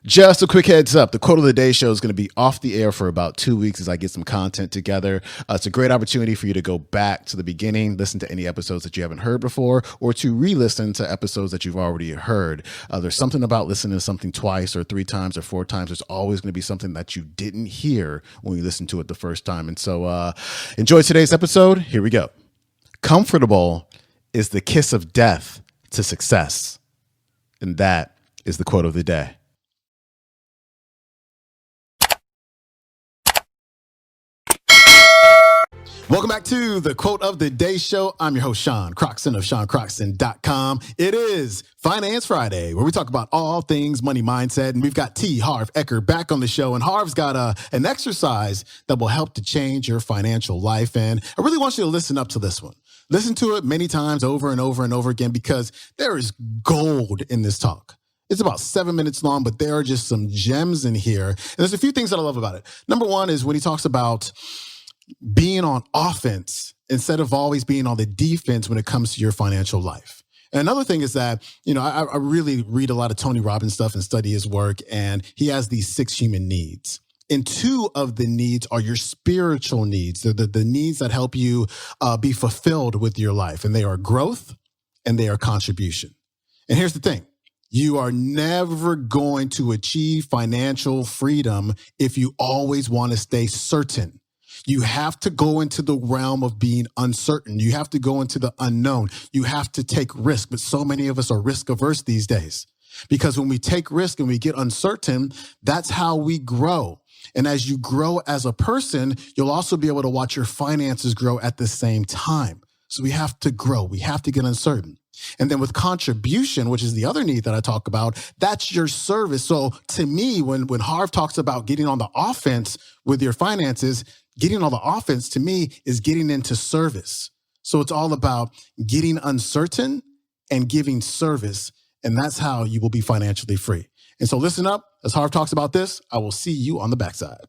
Just a quick heads up. The quote of the day show is going to be off the air for about 2 weeks as I get some content together. It's a great opportunity for you to go back to the beginning, listen to any episodes that you haven't heard before, or to re-listen to episodes that you've already heard. There's something about listening to something twice or 3 times or 4 times. There's always going to be something that you didn't hear when you listen to it the first time. And so enjoy today's episode. Here we go. Comfortable is the kiss of death to success. And that is the quote of the day. Welcome back to the Quote of the Day show. I'm your host, Sean Croxton of SeanCroxton.com. It is Finance Friday, where we talk about all things money mindset. And we've got Harv Eker back on the show. And Harv's got an exercise that will help to change your financial life. And I really want you to listen up to this one. Listen to it many times over and over and over again, because there is gold in this talk. It's about 7 minutes long, but there are just some gems in here. And there's a few things that I love about it. Number one is when he talks about being on offense instead of always being on the defense when it comes to your financial life. And another thing is that, I really read a lot of Tony Robbins stuff and study his work, and he has these 6 human needs. And 2 of the needs are your spiritual needs. They're the needs that help you be fulfilled with your life. And they are growth and they are contribution. And here's the thing. You are never going to achieve financial freedom if you always want to stay certain. You have to go into the realm of being uncertain. You have to go into the unknown. You have to take risk. But so many of us are risk averse these days, because when we take risk and we get uncertain, that's how we grow. And as you grow as a person, you'll also be able to watch your finances grow at the same time. So we have to grow. We have to get uncertain. And then with contribution, which is the other need that I talk about, that's your service. So to me, when Harv talks about getting on the offense with your finances, getting on the offense to me is getting into service. So it's all about getting uncertain and giving service. And that's how you will be financially free. And so listen up. As Harv talks about this, I will see you on the backside.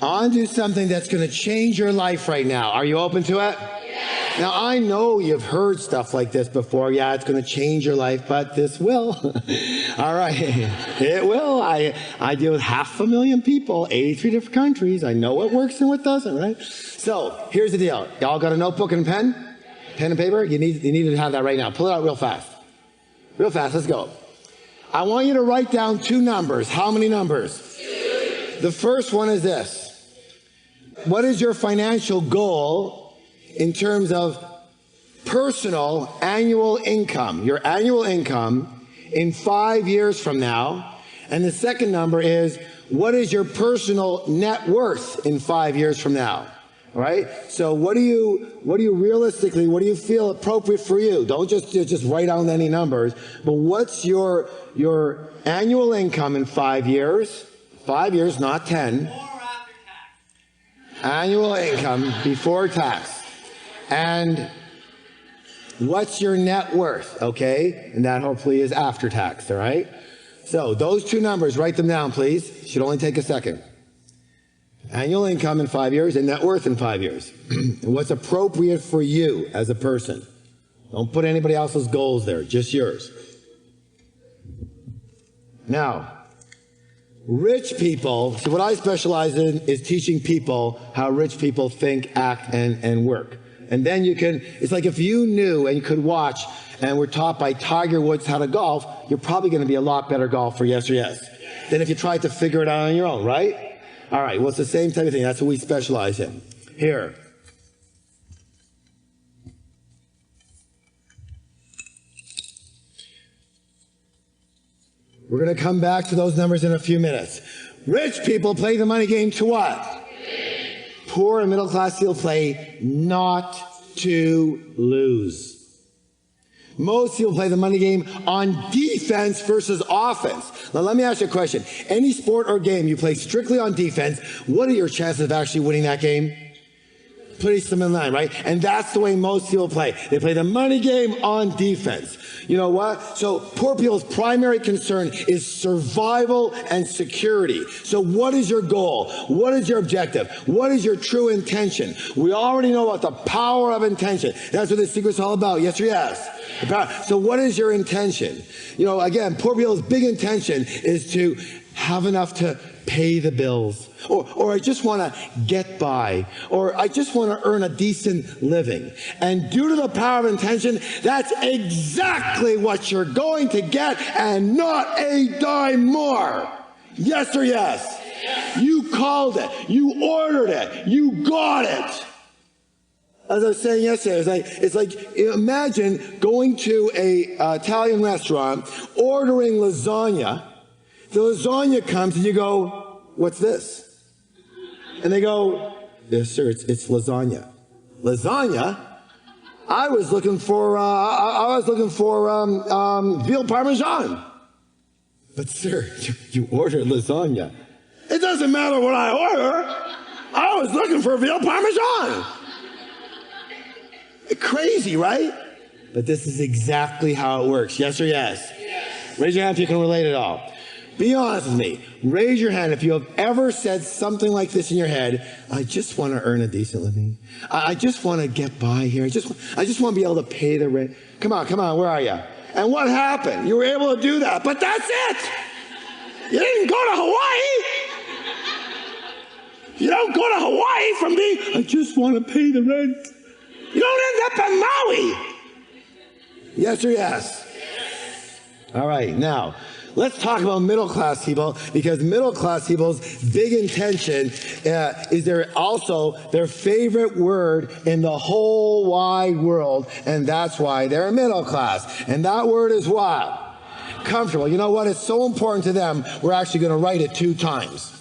On to something that's going to change your life right now. Are you open to it? Yes. Now, I know you've heard stuff like this before. Yeah, it's going to change your life, but this will. All right. It will. I deal with 500,000 people, 83 different countries. I know what works and what doesn't, right? So here's the deal. Y'all got a notebook and a pen? Pen and paper? You need to have that right now. Pull it out real fast. Real fast. Let's go. I want you to write down 2 numbers. How many numbers? 2. The first one is this. What is your financial goal in terms of personal annual income? Your annual income in 5 years from now. And the second number is, what is your personal net worth in 5 years from now? All right? So what do you realistically, what do you feel appropriate for you? Don't just write down any numbers, but what's your annual income in 5 years? 5 years, not 10. Annual income before tax. And what's your net worth, okay? And that hopefully is after tax, all right? So those 2 numbers, write them down, please. Should only take a second. Annual income in 5 years and net worth in 5 years. And what's appropriate for you as a person. Don't put anybody else's goals there, just yours. Now, rich people, so what I specialize in is teaching people how rich people think, act, and work. And then you can, it's like if you knew and you could watch and were taught by Tiger Woods how to golf, you're probably going to be a lot better golfer, yes or yes, than if you tried to figure it out on your own, right? All right, well, it's the same type of thing. That's what we specialize in. Here. We're going to come back to those numbers in a few minutes. Rich people play the money game to what? Poor and middle class people play not to lose. Most people play the money game on defense versus offense. Now let me ask you a question. Any sport or game you play strictly on defense, what are your chances of actually winning that game? place them in line, right? And that's the way most people play. They play the money game on defense. You know what? So poor people's primary concern is survival and security. So what is your goal? What is your objective? What is your true intention? We already know about the power of intention. That's what this secret's all about. Yes or yes? So what is your intention? You know, again, poor people's big intention is to have enough to pay the bills, or I just want to get by, or I just want to earn a decent living. And due to the power of intention, that's exactly what you're going to get, and not a dime more. Yes or yes? You called it. You ordered it. You got it. As I was saying yesterday, it's like imagine going to a Italian restaurant, ordering lasagna. The lasagna comes and you go, what's this? And they go, yes, sir, it's lasagna. Lasagna? I was looking for veal parmesan. But sir, you ordered lasagna. It doesn't matter what I order. I was looking for veal parmesan. Crazy, right? But this is exactly how it works. Yes or yes? Yes. Raise your hand if you can relate at all. Be honest with me. Raise your hand if you have ever said something like this in your head. I just want to earn a decent living. I just want to get by here. I just want to be able to pay the rent. Come on, where are you? And what happened? You were able to do that, but that's it. You didn't go to Hawaii. You don't go to Hawaii from being, I just want to pay the rent. You don't end up in Maui. Yes or yes? All right, now, let's talk about middle-class people, because middle-class people's big intention is their favorite word in the whole wide world, and that's why they're middle class. And that word is what? Comfortable. You know what? It's so important to them, we're actually going to write it 2 times.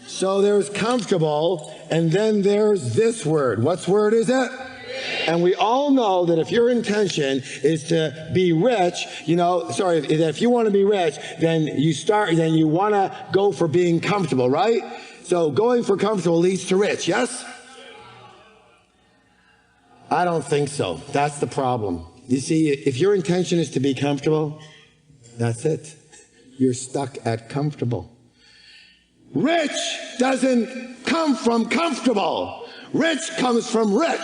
So there's comfortable, and then there's this word. What word is it? And we all know that if your intention is to be rich, if you want to be rich, then you want to go for being comfortable, right? So going for comfortable leads to rich, yes? I don't think so. That's the problem. You see, if your intention is to be comfortable, that's it. You're stuck at comfortable. Rich doesn't come from comfortable. Rich comes from rich.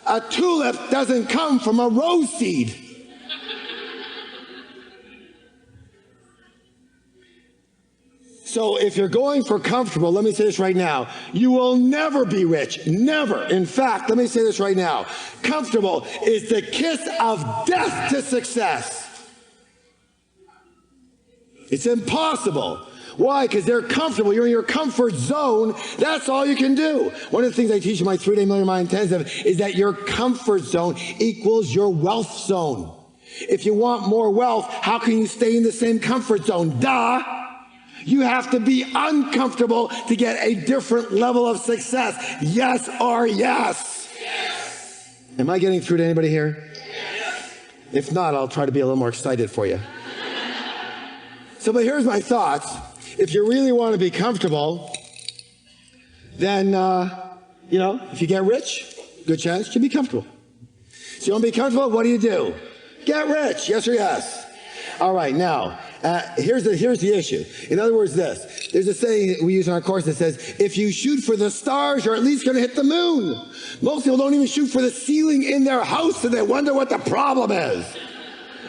A tulip doesn't come from a rose seed. So if you're going for comfortable, let me say this right now, you will never be rich. Never. In fact, let me say this right now. Comfortable is the kiss of death to success. It's impossible. Why? Because they're comfortable. You're in your comfort zone. That's all you can do. One of the things I teach in my 3-day Million Mind Intensive is that your comfort zone equals your wealth zone. If you want more wealth, how can you stay in the same comfort zone? Duh! You have to be uncomfortable to get a different level of success. Yes or yes? Yes. Am I getting through to anybody here? Yes. If not, I'll try to be a little more excited for you. But here's my thoughts. If you really want to be comfortable, then, if you get rich, good chance you'll be comfortable. So you want to be comfortable, what do? Get rich, yes or yes? All right, now, here's the issue. In other words, there's a saying we use in our course that says, if you shoot for the stars, you're at least going to hit the moon. Most people don't even shoot for the ceiling in their house, and they wonder what the problem is.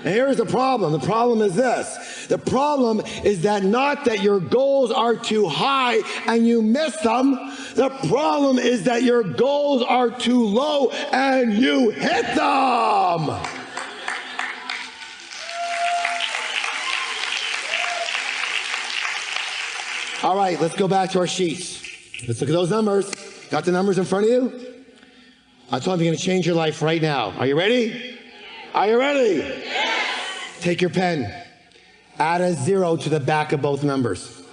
And here's the problem. The problem is this. The problem is that not that your goals are too high and you miss them. The problem is that your goals are too low and you hit them. All right, let's go back to our sheets. Let's look at those numbers. Got the numbers in front of you? I told you you're going to change your life right now. Are you ready? Are you ready? Yes. Take your pen. Add a 0 to the back of both numbers.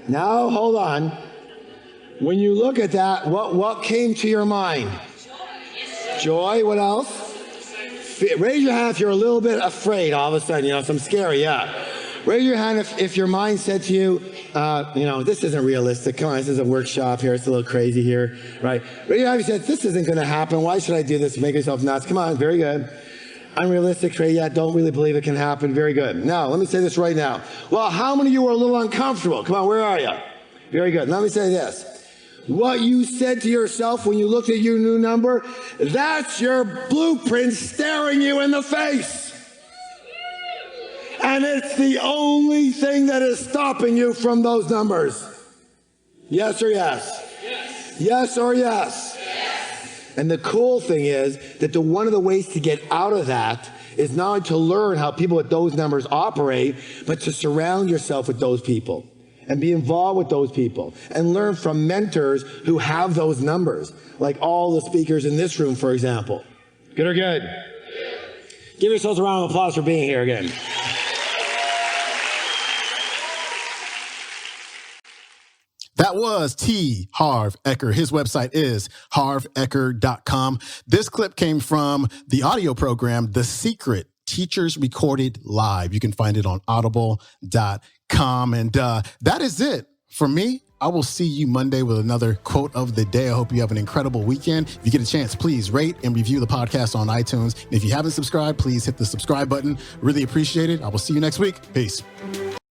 Now, hold on. When you look at that, what came to your mind? Joy. What else? Raise your hand if you're a little bit afraid all of a sudden. So I'm scary, yeah. Raise your hand if your mind said to you, this isn't realistic. Come on, this is a workshop here. It's a little crazy here, right? Raise your hand if you said, this isn't going to happen. Why should I do this? Make yourself nuts. Come on, very good. Unrealistic, Trey. Yeah, don't really believe it can happen. Very good. Now, let me say this right now. Well, how many of you are a little uncomfortable? Come on, where are you? Very good. Let me say this. What you said to yourself when you looked at your new number, that's your blueprint staring you in the face. And it's the only thing that is stopping you from those numbers. Yes or yes? Yes. Yes or yes? Yes. And the cool thing is that one of the ways to get out of that is not only to learn how people with those numbers operate, but to surround yourself with those people and be involved with those people and learn from mentors who have those numbers, like all the speakers in this room, for example. Good or good? Give yourselves a round of applause for being here again. That was Harv Eker. His website is harveker.com. This clip came from the audio program, The Secret, Teachers Recorded Live. You can find it on audible.com. And that is it for me. I will see you Monday with another quote of the day. I hope you have an incredible weekend. If you get a chance, please rate and review the podcast on iTunes. And if you haven't subscribed, please hit the subscribe button. Really appreciate it. I will see you next week. Peace.